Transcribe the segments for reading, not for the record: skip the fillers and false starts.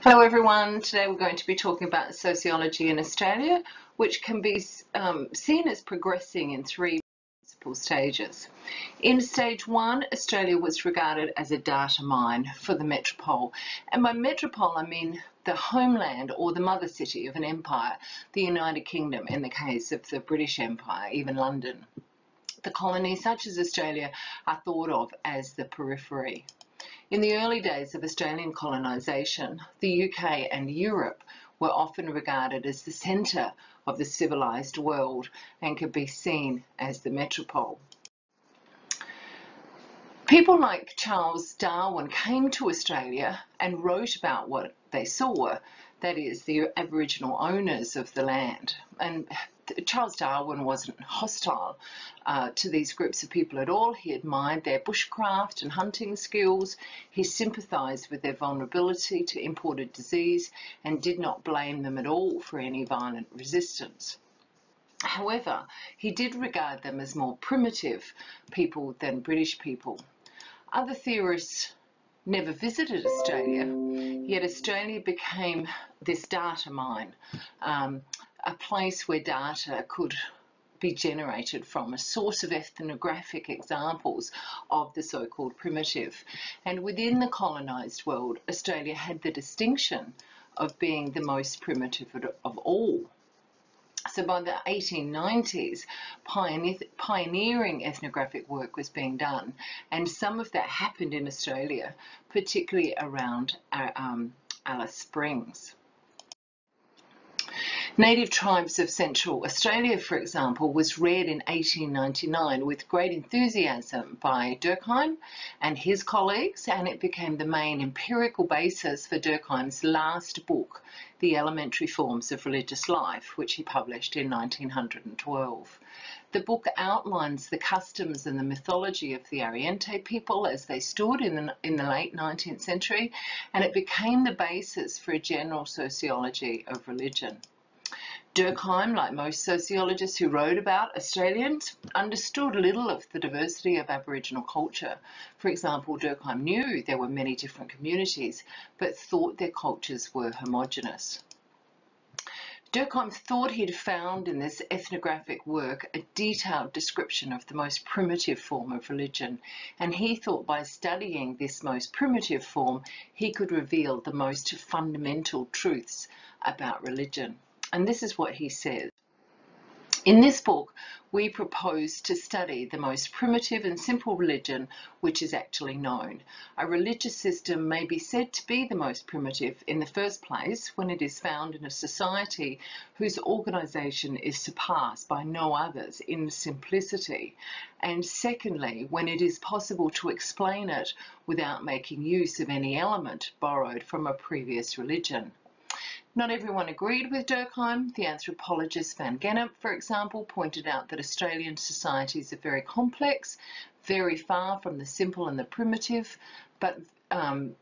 Hello everyone, today we're going to be talking about sociology in Australia, which can be seen as progressing in three principal stages. In stage one, Australia was regarded as a data mine for the metropole, and by metropole I mean the homeland or the mother city of an empire, the United Kingdom in the case of the British Empire, even London. The colonies such as Australia are thought of as the periphery. In the early days of Australian colonisation, the UK and Europe were often regarded as the centre of the civilised world and could be seen as the metropole. People like Charles Darwin came to Australia and wrote about what they saw, that is, the Aboriginal owners of the land. And Charles Darwin wasn't hostile to these groups of people at all. He admired their bushcraft and hunting skills. He sympathised with their vulnerability to imported disease and did not blame them at all for any violent resistance. However, he did regard them as more primitive people than British people. Other theorists never visited Australia, yet Australia became this data mine, a place where data could be generated from, a source of ethnographic examples of the so-called primitive. And within the colonised world, Australia had the distinction of being the most primitive of all. So by the 1890s, pioneering ethnographic work was being done, and some of that happened in Australia, particularly around Alice Springs. Native tribes of Central Australia, for example, was read in 1899 with great enthusiasm by Durkheim and his colleagues, and it became the main empirical basis for Durkheim's last book, The Elementary Forms of Religious Life, which he published in 1912. The book outlines the customs and the mythology of the Ariente people as they stood in the late 19th century, and it became the basis for a general sociology of religion. Durkheim, like most sociologists who wrote about Australians, understood little of the diversity of Aboriginal culture. For example, Durkheim knew there were many different communities, but thought their cultures were homogenous. Durkheim thought he'd found in this ethnographic work a detailed description of the most primitive form of religion, and he thought by studying this most primitive form, he could reveal the most fundamental truths about religion. And this is what he says. In this book, we propose to study the most primitive and simple religion which is actually known. A religious system may be said to be the most primitive in the first place when it is found in a society whose organisation is surpassed by no others in simplicity, and secondly, when it is possible to explain it without making use of any element borrowed from a previous religion. Not everyone agreed with Durkheim. The anthropologist Van Gennep, for example, pointed out that Australian societies are very complex, very far from the simple and the primitive, but and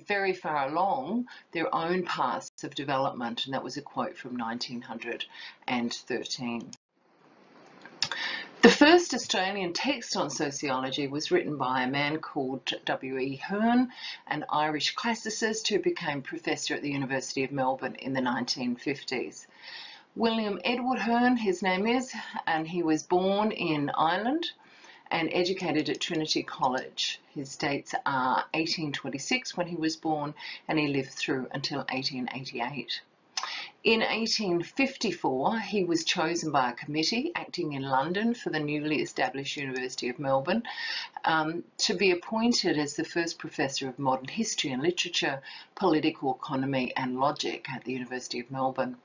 very far along their own paths of development. And that was a quote from 1913. The first Australian text on sociology was written by a man called W.E. Hearn, an Irish classicist who became professor at the University of Melbourne in the 1950s. William Edward Hearn, his name is, and he was born in Ireland and educated at Trinity College. His dates are 1826 when he was born, and he lived through until 1888. In 1854, he was chosen by a committee acting in London for the newly established University of Melbourne to be appointed as the first professor of modern history and literature, political economy and logic at the University of Melbourne.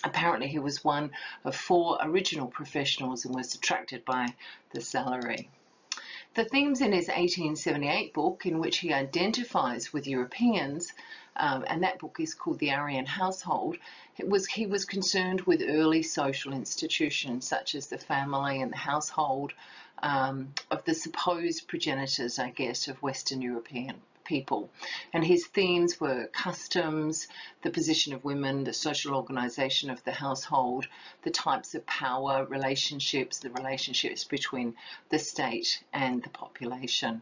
Apparently he was one of 4 original professionals and was attracted by the salary. The themes in his 1878 book, in which he identifies with Europeans, and that book is called The Aryan Household, he was concerned with early social institutions such as the family and the household, of the supposed progenitors, I guess, of Western European people. And his themes were customs, the position of women, the social organisation of the household, the types of power, relationships, the relationships between the state and the population.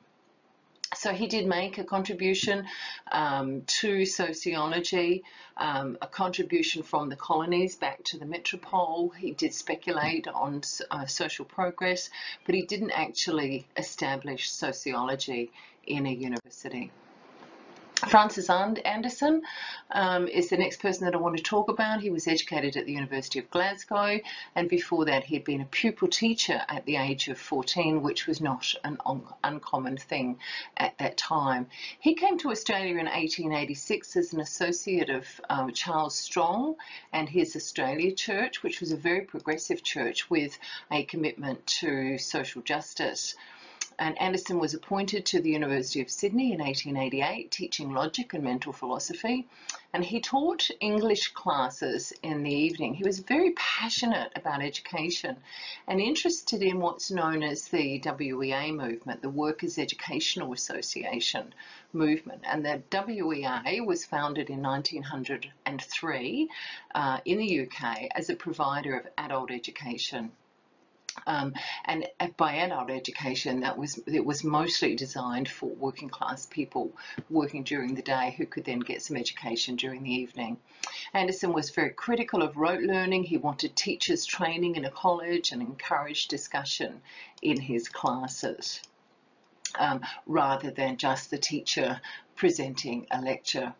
So he did make a contribution to sociology, a contribution from the colonies back to the metropole. He did speculate on social progress, but he didn't actually establish sociology in a university. Francis Anderson is the next person that I want to talk about. He was educated at the University of Glasgow, and before that he had been a pupil teacher at the age of 14, which was not an uncommon thing at that time. He came to Australia in 1886 as an associate of Charles Strong and his Australia Church, which was a very progressive church with a commitment to social justice. And Anderson was appointed to the University of Sydney in 1888, teaching logic and mental philosophy, and he taught English classes in the evening. He was very passionate about education and interested in what's known as the WEA movement, the Workers' Educational Association movement. And the WEA was founded in 1903 in the UK as a provider of adult education. And by adult education, it was mostly designed for working class people working during the day who could then get some education during the evening. Anderson was very critical of rote learning. He wanted teachers training in a college and encouraged discussion in his classes rather than just the teacher presenting a lecture.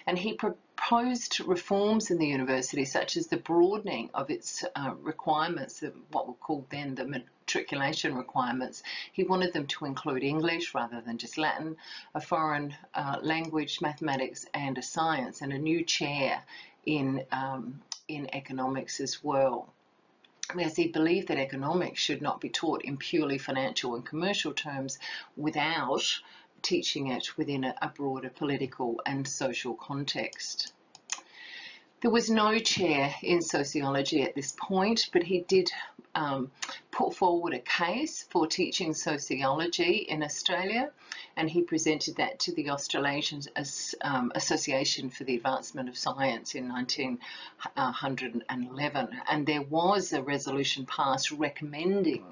And he proposed reforms in the university, such as the broadening of its requirements, what were called then the matriculation requirements. He wanted them to include English rather than just Latin, a foreign language, mathematics, and a science, and a new chair in economics as well. As he believed that economics should not be taught in purely financial and commercial terms without teaching it within a broader political and social context. There was no chair in sociology at this point, but he did put forward a case for teaching sociology in Australia, and he presented that to the Australasian Association for the Advancement of Science in 1911. And there was a resolution passed recommending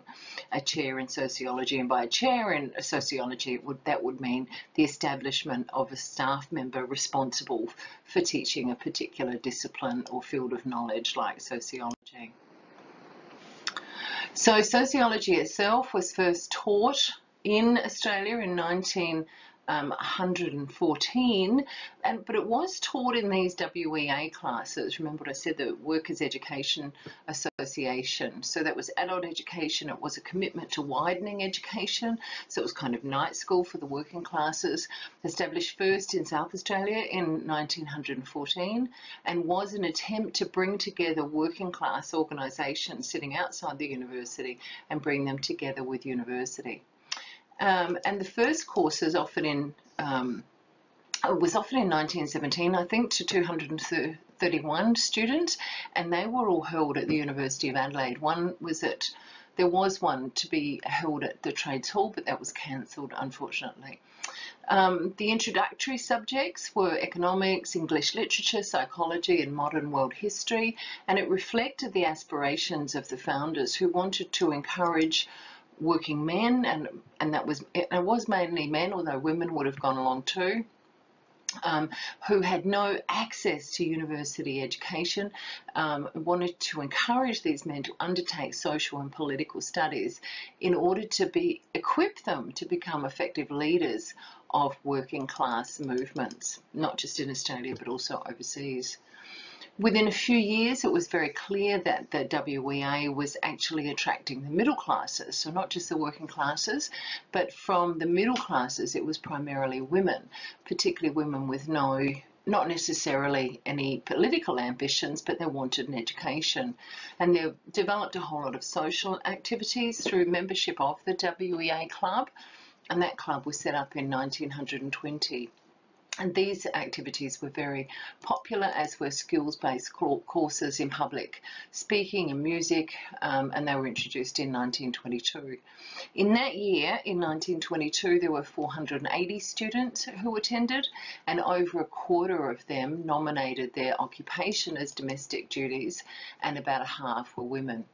a chair in sociology, and by a chair in sociology, that would mean the establishment of a staff member responsible for teaching a particular discipline or field of knowledge like sociology. So sociology itself was first taught in Australia in 1914, but it was taught in these WEA classes. Remember what I said, the Workers' Education Association. So that was adult education. It was a commitment to widening education. So it was kind of night school for the working classes, established first in South Australia in 1914, and was an attempt to bring together working class organisations sitting outside the university and bring them together with university. And the first courses offered was offered in 1917, I think, to 231 students, and they were all held at the University of Adelaide. There was one to be held at the Trades Hall, but that was cancelled, unfortunately. The introductory subjects were economics, English literature, psychology, and modern world history, and it reflected the aspirations of the founders who wanted to encourage working men, and it was mainly men, although women would have gone along too, who had no access to university education, wanted to encourage these men to undertake social and political studies in order to equip them to become effective leaders of working class movements, not just in Australia but also overseas. Within a few years, it was very clear that the WEA was actually attracting the middle classes, so not just the working classes, but from the middle classes, it was primarily women, particularly women with not necessarily any political ambitions, but they wanted an education. And they developed a whole lot of social activities through membership of the WEA club, and that club was set up in 1920. And these activities were very popular, as were skills-based courses in public speaking and music, and they were introduced in 1922. In that year, in 1922, there were 480 students who attended, and over a quarter of them nominated their occupation as domestic duties, and about a half were women.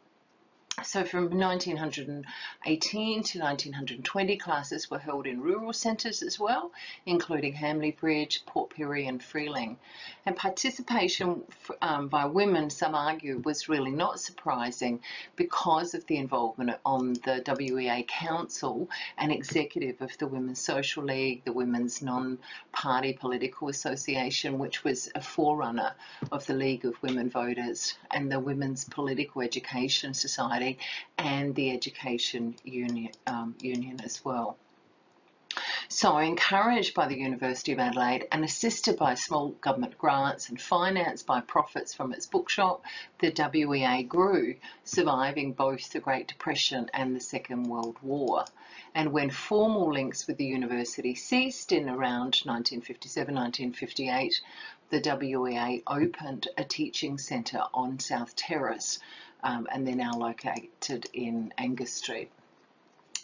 So from 1918 to 1920, classes were held in rural centres as well, including Hamley Bridge, Port Pirie and Freeling. And participation by women, some argue, was really not surprising because of the involvement on the WEA Council and executive of the Women's Social League, the Women's Non-Party Political Association, which was a forerunner of the League of Women Voters, and the Women's Political Education Society and the Education Union as well. So, encouraged by the University of Adelaide and assisted by small government grants and financed by profits from its bookshop, the WEA grew, surviving both the Great Depression and the Second World War. And when formal links with the university ceased in around 1957-1958, the WEA opened a teaching centre on South Terrace, and they're now located in Angus Street.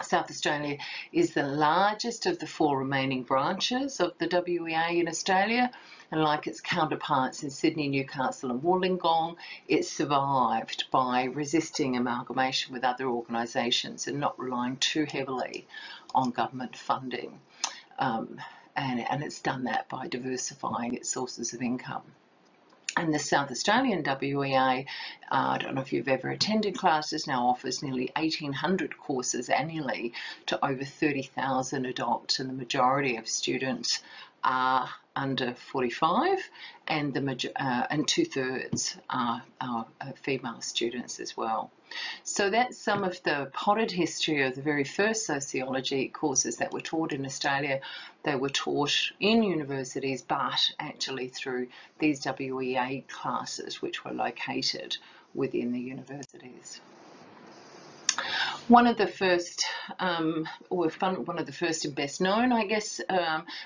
South Australia is the largest of the 4 remaining branches of the WEA in Australia, and like its counterparts in Sydney, Newcastle and Wollongong, it survived by resisting amalgamation with other organisations and not relying too heavily on government funding. And it's done that by diversifying its sources of income. And the South Australian WEA, I don't know if you've ever attended classes, now offers nearly 1,800 courses annually to over 30,000 adults, and the majority of students are under 45, and and 2/3 are female students as well. So that's some of the potted history of the very first sociology courses that were taught in Australia. They were taught in universities, but actually through these WEA classes, which were located within the universities. One of the first, one of the first and best known, I guess,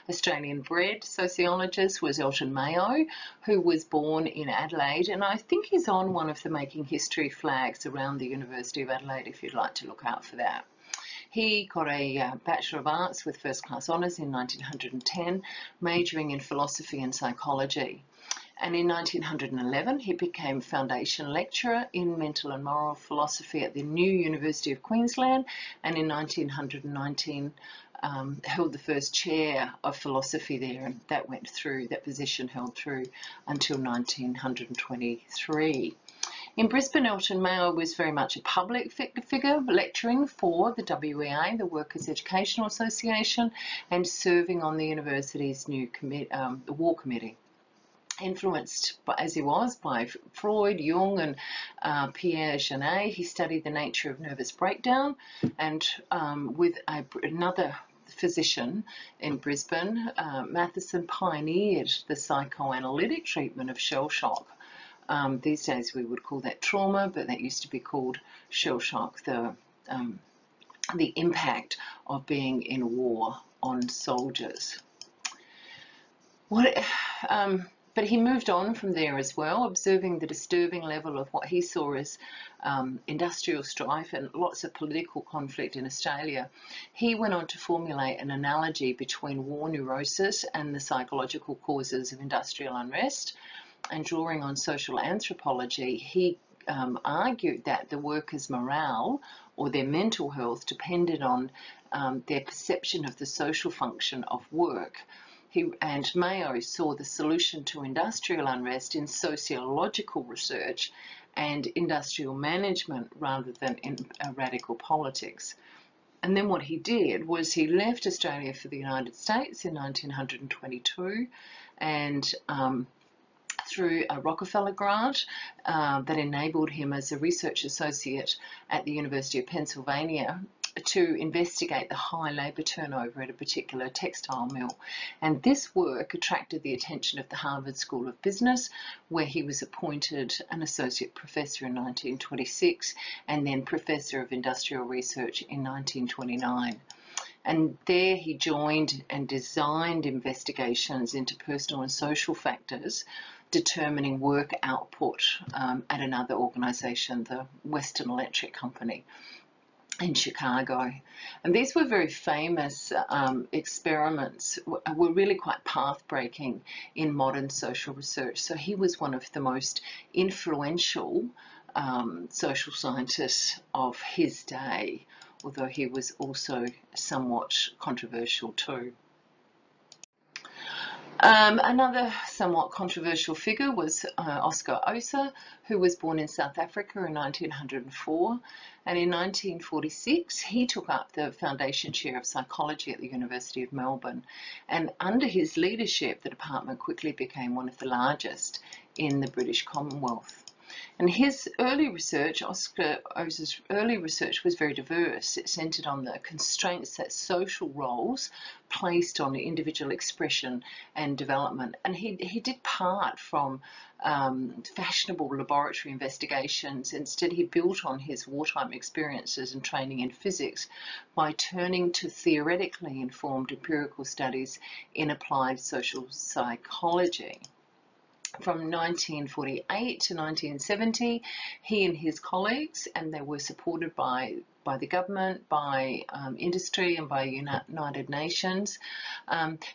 Australian-bred sociologists was Elton Mayo, who was born in Adelaide, and I think he's on one of the Making History flags around the University of Adelaide, if you'd like to look out for that. He got a Bachelor of Arts with first class honours in 1910, majoring in philosophy and psychology. And in 1911, he became Foundation Lecturer in Mental and Moral Philosophy at the new University of Queensland, and in 1919 held the first chair of philosophy there, and that position held through until 1923. In Brisbane, Elton Mayo was very much a public figure, lecturing for the WEA, the Workers' Educational Association, and serving on the university's new War Committee. Influenced, as he was, by Freud, Jung and Pierre Janet, he studied the nature of nervous breakdown, and with another physician in Brisbane, Matheson pioneered the psychoanalytic treatment of shell shock. These days we would call that trauma, but that used to be called shell shock, the impact of being in war on soldiers. But he moved on from there as well, observing the disturbing level of what he saw as industrial strife and lots of political conflict in Australia. He went on to formulate an analogy between war neurosis and the psychological causes of industrial unrest. And drawing on social anthropology, he argued that the workers' morale or their mental health depended on their perception of the social function of work. And Mayo saw the solution to industrial unrest in sociological research and industrial management rather than in radical politics. And then what he did was he left Australia for the United States in 1922, and through a Rockefeller grant that enabled him as a research associate at the University of Pennsylvania to investigate the high labour turnover at a particular textile mill. And this work attracted the attention of the Harvard School of Business, where he was appointed an associate professor in 1926 and then professor of industrial research in 1929. And there he joined and designed investigations into personal and social factors determining work output at another organisation, the Western Electric Company in Chicago. And these were very famous experiments, were really quite path-breaking in modern social research. So he was one of the most influential social scientist of his day, although he was also somewhat controversial too. Another somewhat controversial figure was Oscar Oser, who was born in South Africa in 1904, and in 1946 he took up the foundation chair of psychology at the University of Melbourne, and under his leadership the department quickly became one of the largest in the British Commonwealth. And his early research, Oscar Oser's early research, was very diverse. It centred on the constraints that social roles placed on individual expression and development. And he did part from fashionable laboratory investigations. Instead, he built on his wartime experiences and training in physics by turning to theoretically informed empirical studies in applied social psychology. From 1948 to 1970, he and his colleagues, and they were supported by the government, by industry and by United Nations,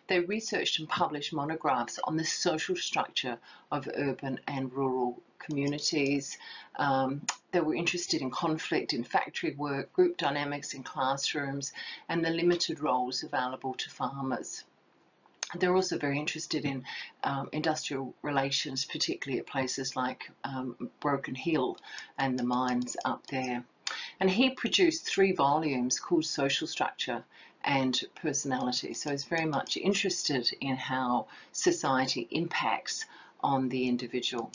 they researched and published monographs on the social structure of urban and rural communities. They were interested in conflict in factory work, group dynamics in classrooms, and the limited roles available to farmers. They're also very interested in industrial relations, particularly at places like Broken Hill and the mines up there. And he produced 3 volumes called Social Structure and Personality. So he's very much interested in how society impacts on the individual.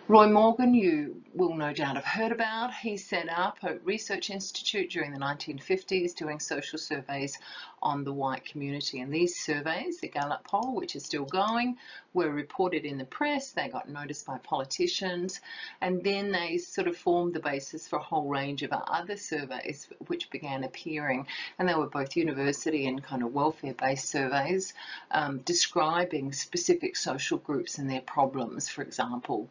Roy Morgan, you will no doubt have heard about. He set up a research institute during the 1950s doing social surveys on the white community. And these surveys, the Gallup poll, which is still going, were reported in the press. They got noticed by politicians. And then they sort of formed the basis for a whole range of other surveys which began appearing. And they were both university and kind of welfare-based surveys describing specific social groups and their problems, for example,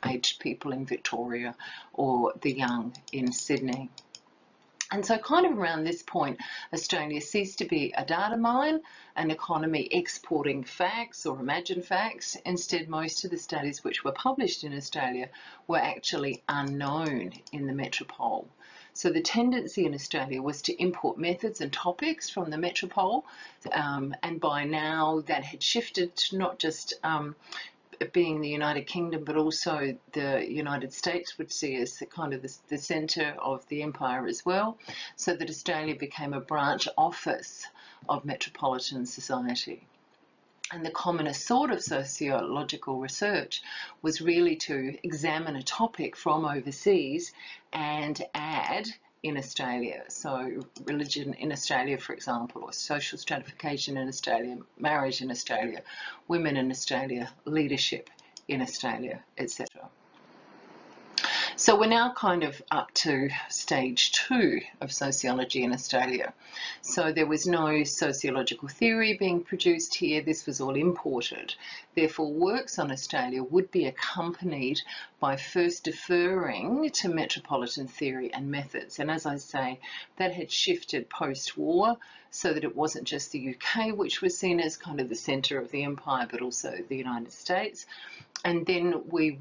aged people in Victoria or the young in Sydney. And so kind of around this point, Australia ceased to be a data mine, an economy exporting facts or imagined facts. Instead, most of the studies which were published in Australia were actually unknown in the metropole. So the tendency in Australia was to import methods and topics from the metropole, and by now that had shifted to not just being the United Kingdom, but also the United States would see as the kind of the centre of the empire as well, so that Australia became a branch office of metropolitan society. And the commonest sort of sociological research was really to examine a topic from overseas and add in Australia. So religion in Australia, for example, or social stratification in Australia, marriage in Australia, women in Australia, leadership in Australia, etc. So we're now kind of up to stage 2 of sociology in Australia. So there was no sociological theory being produced here. This was all imported. Therefore, works on Australia would be accompanied by first deferring to metropolitan theory and methods. And as I say, that had shifted post-war so that it wasn't just the UK, which was seen as kind of the centre of the empire, but also the United States. And then we'd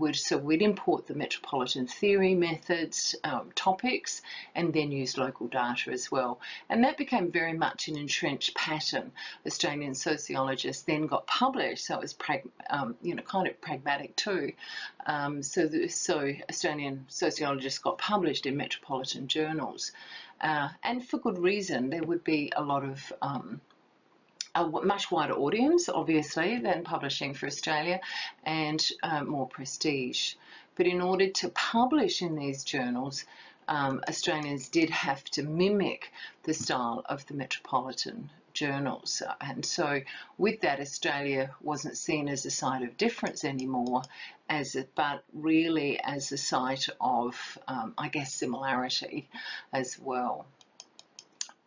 import the metropolitan theory methods, topics, and then use local data as well. And that became very much an entrenched pattern. Australian sociologists then got published, so it was kind of pragmatic too. So Australian sociologists got published in metropolitan journals, and for good reason. There would be a lot of a much wider audience, obviously, than publishing for Australia, and more prestige. But in order to publish in these journals, Australians did have to mimic the style of the metropolitan journals. And so with that, Australia wasn't seen as a site of difference anymore, but really as a site of, I guess, similarity as well.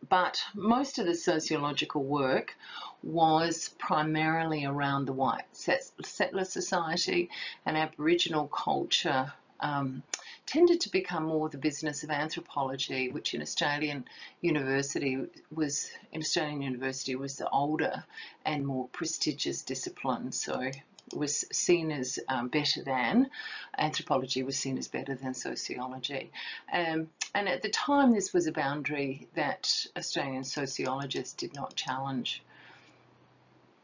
But most of the sociological work was primarily around the white settler society, and Aboriginal culture tended to become more the business of anthropology, which in Australian university was the older and more prestigious discipline. So was seen as better than, anthropology was seen as better than sociology. And at the time, this was a boundary that Australian sociologists did not challenge.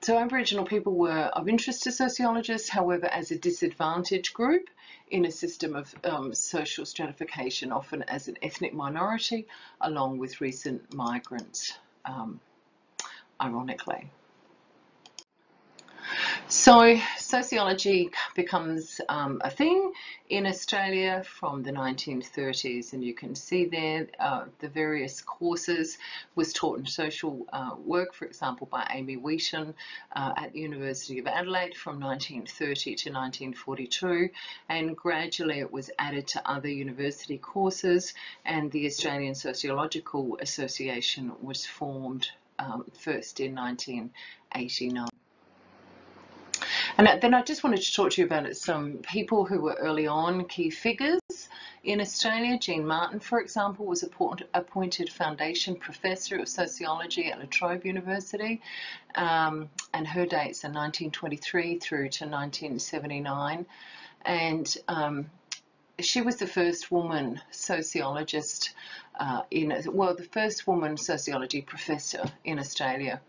So Aboriginal people were of interest to sociologists, however, as a disadvantaged group in a system of social stratification, often as an ethnic minority, along with recent migrants, ironically. So sociology becomes a thing in Australia from the 1930s, and you can see there the various courses was taught in social work, for example, by Amy Wheaton at the University of Adelaide from 1930 to 1942, and gradually it was added to other university courses, and the Australian Sociological Association was formed first in 1989. And then I just wanted to talk to you about some people who were early on key figures in Australia. Jean Martin, for example, was appointed Foundation Professor of Sociology at La Trobe University, and her dates are 1923 through to 1979. And she was the first woman sociologist the first woman sociology professor in Australia.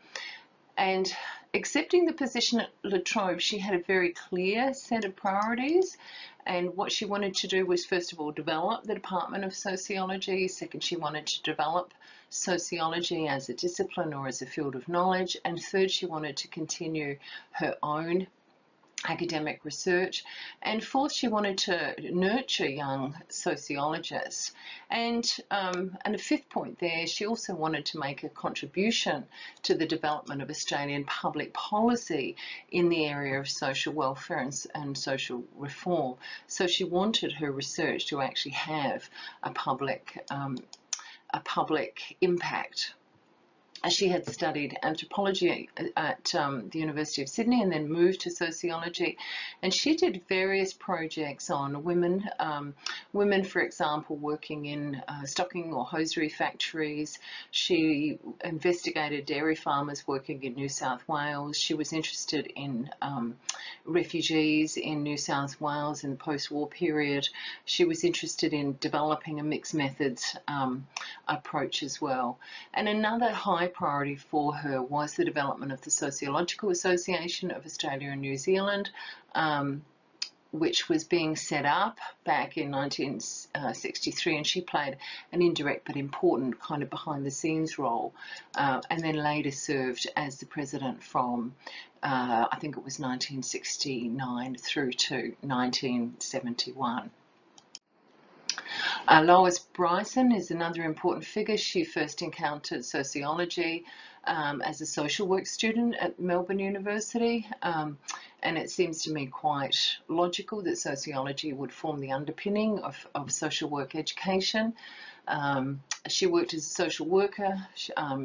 And accepting the position at La Trobe, she had a very clear set of priorities, and what she wanted to do was, first of all, develop the Department of Sociology. Second, she wanted to develop sociology as a discipline or as a field of knowledge, and third, she wanted to continue her own academic research, and fourth, she wanted to nurture young sociologists, and a fifth point there, she also wanted to make a contribution to the development of Australian public policy in the area of social welfare and social reform. So she wanted her research to actually have a public impact. She had studied anthropology at the University of Sydney and then moved to sociology, and she did various projects on women, for example, working in stocking or hosiery factories. She investigated dairy farmers working in New South Wales. She was interested in refugees in New South Wales in the post-war period. She was interested in developing a mixed methods approach as well. And another high priority for her was the development of the Sociological Association of Australia and New Zealand, which was being set up back in 1963, and she played an indirect but important kind of behind the scenes role, and then later served as the president from I think it was 1969 through to 1971. Lois Bryson is another important figure. She first encountered sociology as a social work student at Melbourne University, and it seems to me quite logical that sociology would form the underpinning of social work education. She worked as a social worker,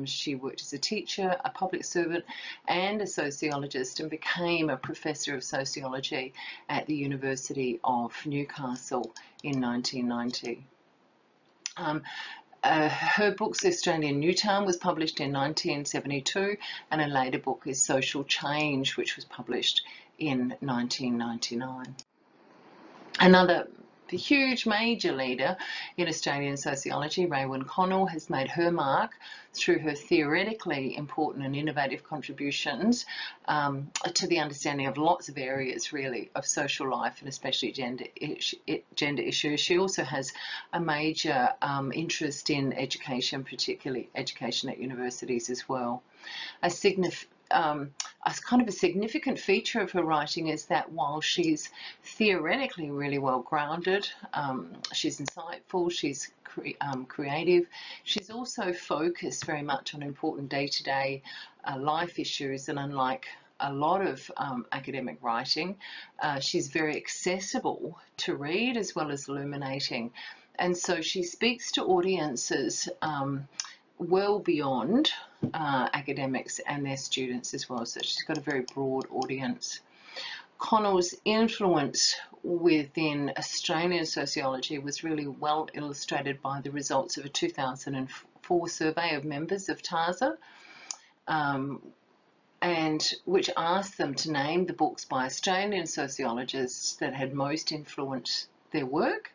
she worked as a teacher, a public servant, and a sociologist, and became a professor of sociology at the University of Newcastle in 1990. Her book, Australian Newtown, was published in 1972, and a later book is Social Change, which was published in 1999. Another huge major leader in Australian sociology, Raewyn Connell, has made her mark through her theoretically important and innovative contributions to the understanding of lots of areas, really, of social life, and especially gender issues. She also has a major interest in education, particularly education at universities as well. A kind of a significant feature of her writing is that while she's theoretically really well grounded, she's insightful, she's creative, she's also focused very much on important day-to-day life issues, and unlike a lot of academic writing, she's very accessible to read as well as illuminating, and so she speaks to audiences well beyond academics and their students as well, so she's got a very broad audience. Connell's influence within Australian sociology was really well illustrated by the results of a 2004 survey of members of TASA, and which asked them to name the books by Australian sociologists that had most influenced their work,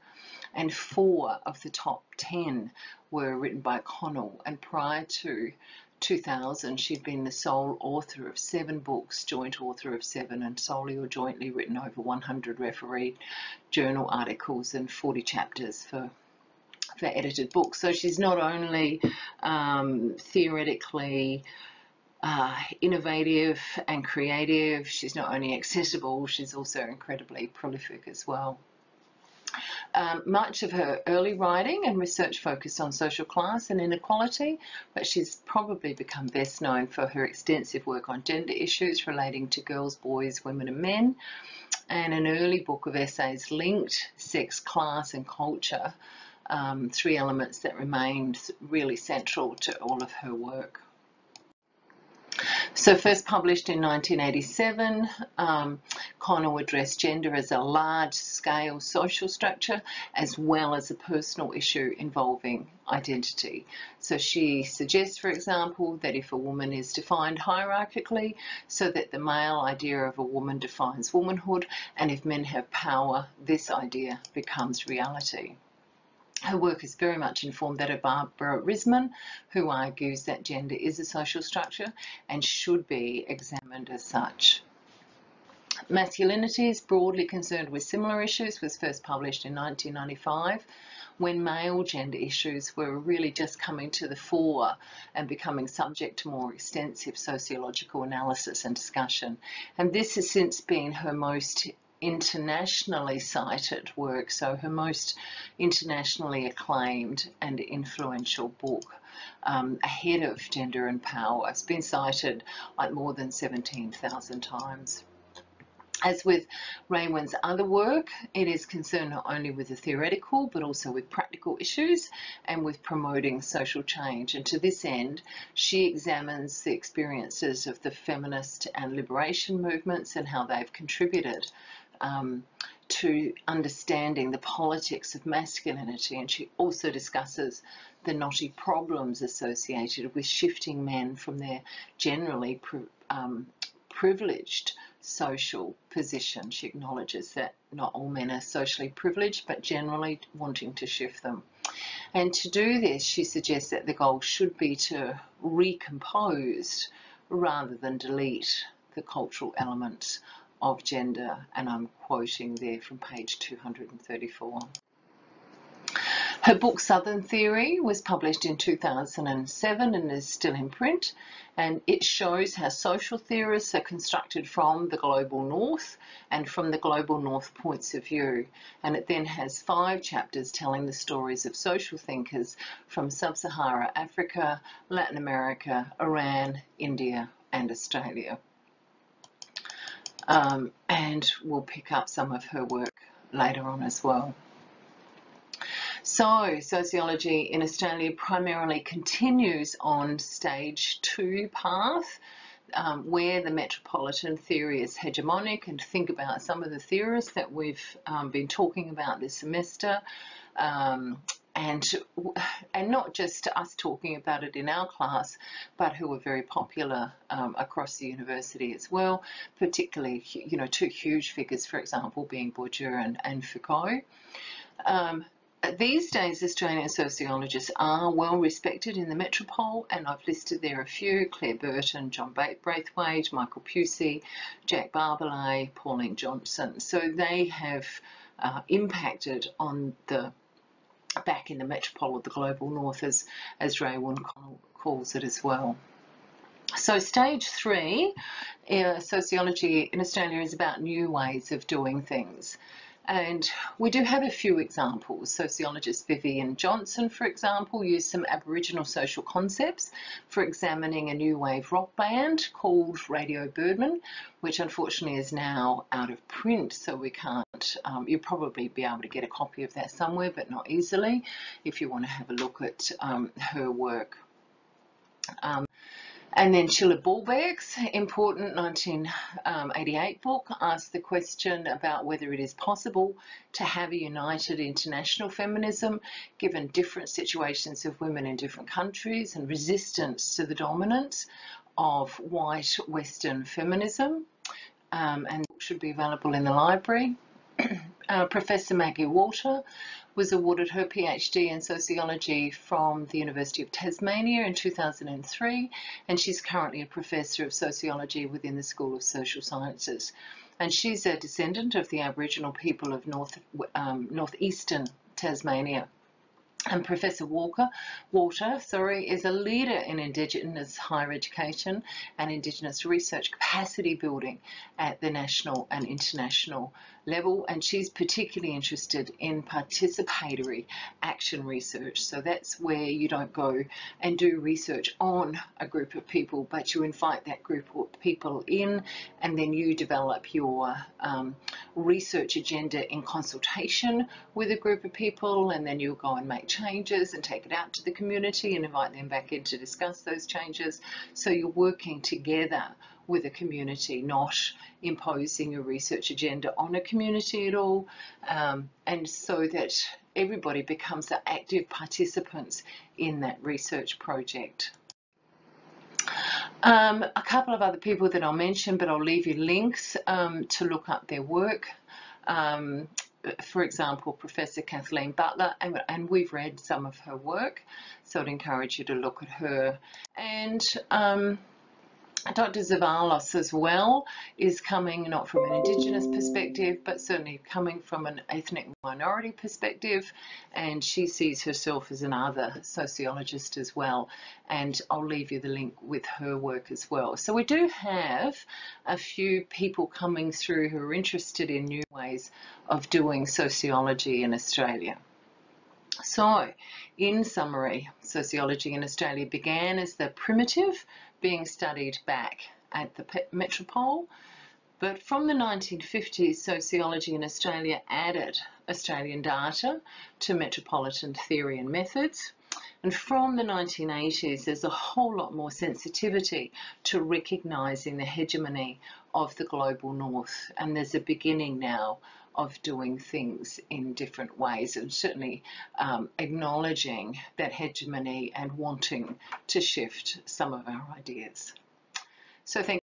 and 4 of the top 10 were written by Connell. And prior to 2000, she'd been the sole author of 7 books, joint author of 7, and solely or jointly written over 100 refereed journal articles and 40 chapters for edited books. So she's not only theoretically innovative and creative, she's not only accessible, she's also incredibly prolific as well. Much of her early writing and research focused on social class and inequality, but she's probably become best known for her extensive work on gender issues relating to girls, boys, women and men, and an early book of essays linked sex, class and culture, 3 elements that remained really central to all of her work. So first published in 1987, Connell addressed gender as a large-scale social structure as well as a personal issue involving identity. So she suggests, for example, that if a woman is defined hierarchically, so that the male idea of a woman defines womanhood, and if men have power, this idea becomes reality. Her work is very much informed that of Barbara Risman, who argues that gender is a social structure and should be examined as such. Masculinity is broadly concerned with similar issues, was first published in 1995, when male gender issues were really just coming to the fore and becoming subject to more extensive sociological analysis and discussion. And this has since been her most internationally cited work, so her most internationally acclaimed and influential book, ahead of Gender and Power. It's been cited like more than 17,000 times. As with Raywin's other work, it is concerned not only with the theoretical but also with practical issues and with promoting social change. And to this end, she examines the experiences of the feminist and liberation movements and how they've contributed to understanding the politics of masculinity. And she also discusses the knotty problems associated with shifting men from their generally privileged social position. She acknowledges that not all men are socially privileged, but generally wanting to shift them. And to do this, she suggests that the goal should be to recompose rather than delete the cultural elements of gender, and I'm quoting there from page 234. Her book Southern Theory was published in 2007 and is still in print, and it shows how social theorists are constructed from the global north and from the global north points of view. And it then has 5 chapters telling the stories of social thinkers from Sub-Saharan Africa, Latin America, Iran, India and Australia. And we'll pick up some of her work later on as well. So, sociology in Australia primarily continues on stage 2 path, where the metropolitan theory is hegemonic, and think about some of the theorists that we've been talking about this semester, and not just us talking about it in our class, but who are very popular across the university as well, particularly, you know, 2 huge figures, for example, being Bourdieu and Foucault. These days, Australian sociologists are well respected in the metropole, and I've listed there a few: Claire Burton, John Braithwaite, Michael Pusey, Jack Barbalet, Pauline Johnson. So they have impacted on the back in the metropole of the global north, as Raywin calls it as well. So stage 3, sociology in Australia is about new ways of doing things. And we do have a few examples. Sociologist Vivian Johnson, for example, used some Aboriginal social concepts for examining a new wave rock band called Radio Birdman, which unfortunately is now out of print, so we can't, you'll probably be able to get a copy of that somewhere, but not easily, if you want to have a look at her work. And then Sheila Bulbeck's important 1988 book asked the question about whether it is possible to have a united international feminism given different situations of women in different countries and resistance to the dominance of white Western feminism, and should be available in the library. Professor Maggie Walter was awarded her PhD in sociology from the University of Tasmania in 2003, and she's currently a professor of sociology within the School of Social Sciences. And she's a descendant of the Aboriginal people of northeastern Tasmania. And Professor Walter, is a leader in Indigenous higher education and Indigenous research capacity building at the national and international level, and she's particularly interested in participatory action research. So that's where you don't go and do research on a group of people, but you invite that group of people in, and then you develop your research agenda in consultation with a group of people, and then you'll go and make changes and take it out to the community and invite them back in to discuss those changes. So you're working together with a community, not imposing a research agenda on a community at all, and so that everybody becomes active participants in that research project. A couple of other people that I'll mention, but I'll leave you links to look up their work. For example, Professor Kathleen Butler, and we've read some of her work, so I'd encourage you to look at her. And Dr. Zavalos as well is coming not from an Indigenous perspective, but certainly coming from an ethnic minority perspective, and she sees herself as another sociologist as well, and I'll leave you the link with her work as well. So we do have a few people coming through who are interested in new ways of doing sociology in Australia. So, in summary, sociology in Australia began as the primitive being studied back at the metropole, but from the 1950s, sociology in Australia added Australian data to metropolitan theory and methods. And from the 1980s, there's a whole lot more sensitivity to recognising the hegemony of the global north, and there's a beginning now of doing things in different ways, and certainly acknowledging that hegemony and wanting to shift some of our ideas. So thank